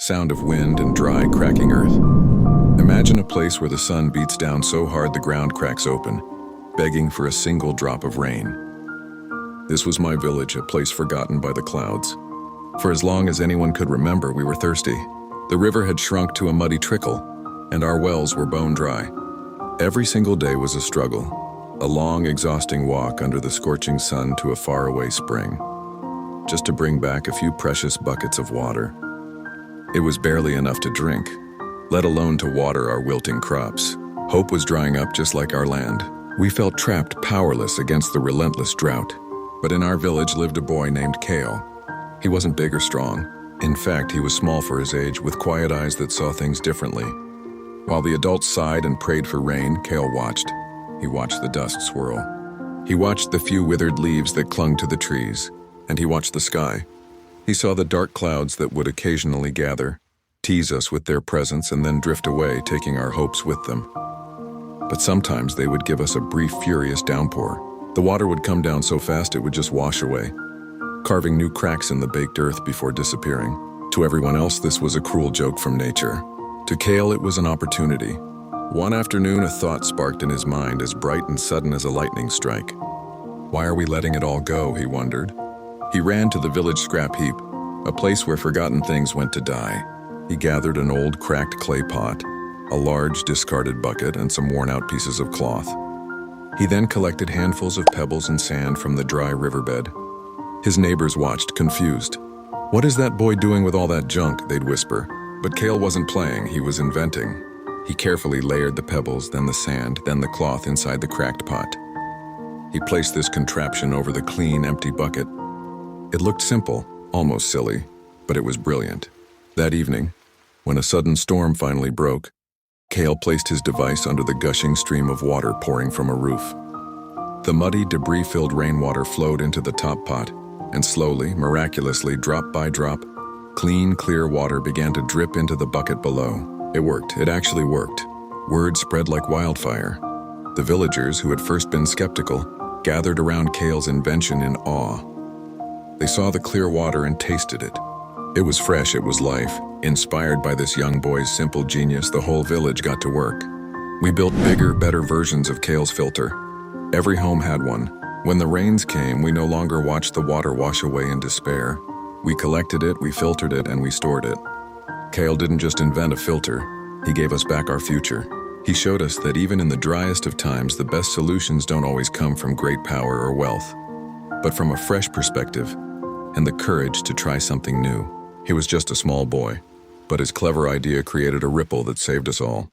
sound of wind and dry, cracking earth. Imagine a place where the sun beats down so hard the ground cracks open, begging for a single drop of rain. This was my village, a place forgotten by the clouds. For as long as anyone could remember, we were thirsty. The river had shrunk to a muddy trickle, and our wells were bone dry. Every single day was a struggle, a long, exhausting walk under the scorching sun to a faraway spring, just to bring back a few precious buckets of water. It was barely enough to drink, let alone to water our wilting crops. Hope was drying up just like our land. We felt trapped, powerless against the relentless drought. But in our village lived a boy named Kale. He wasn't big or strong. In fact, he was small for his age, with quiet eyes that saw things differently. While the adults sighed and prayed for rain, Kale watched. He watched the dust swirl. He watched the few withered leaves that clung to the trees, and he watched the sky. He saw the dark clouds that would occasionally gather, tease us with their presence, and then drift away, taking our hopes with them. But sometimes they would give us a brief, furious downpour. The water would come down so fast it would just wash away, carving new cracks in the baked earth before disappearing. To everyone else, this was a cruel joke from nature. To Kale, it was an opportunity. One afternoon, a thought sparked in his mind as bright and sudden as a lightning strike. Why are we letting it all go, he wondered. He ran to the village scrap heap, a place where forgotten things went to die. He gathered an old cracked clay pot, a large discarded bucket, and some worn-out pieces of cloth. He then collected handfuls of pebbles and sand from the dry riverbed. His neighbors watched, confused. "What is that boy doing with all that junk?" they'd whisper. But Kale wasn't playing, he was inventing. He carefully layered the pebbles, then the sand, then the cloth inside the cracked pot. He placed this contraption over the clean, empty bucket. It looked simple, almost silly, but it was brilliant. That evening, when a sudden storm finally broke, Kale placed his device under the gushing stream of water pouring from a roof. The muddy, debris-filled rainwater flowed into the top pot, and slowly, miraculously, drop by drop, clean, clear water began to drip into the bucket below. It worked. It actually worked. Word spread like wildfire. The villagers, who had first been skeptical, gathered around Kale's invention in awe. They saw the clear water and tasted it. It was fresh, it was life. Inspired by this young boy's simple genius, the whole village got to work. We built bigger, better versions of Kale's filter. Every home had one. When the rains came, we no longer watched the water wash away in despair. We collected it, we filtered it, and we stored it. Kale didn't just invent a filter, he gave us back our future. He showed us that even in the driest of times, the best solutions don't always come from great power or wealth, but from a fresh perspective and the courage to try something new. He was just a small boy, but his clever idea created a ripple that saved us all.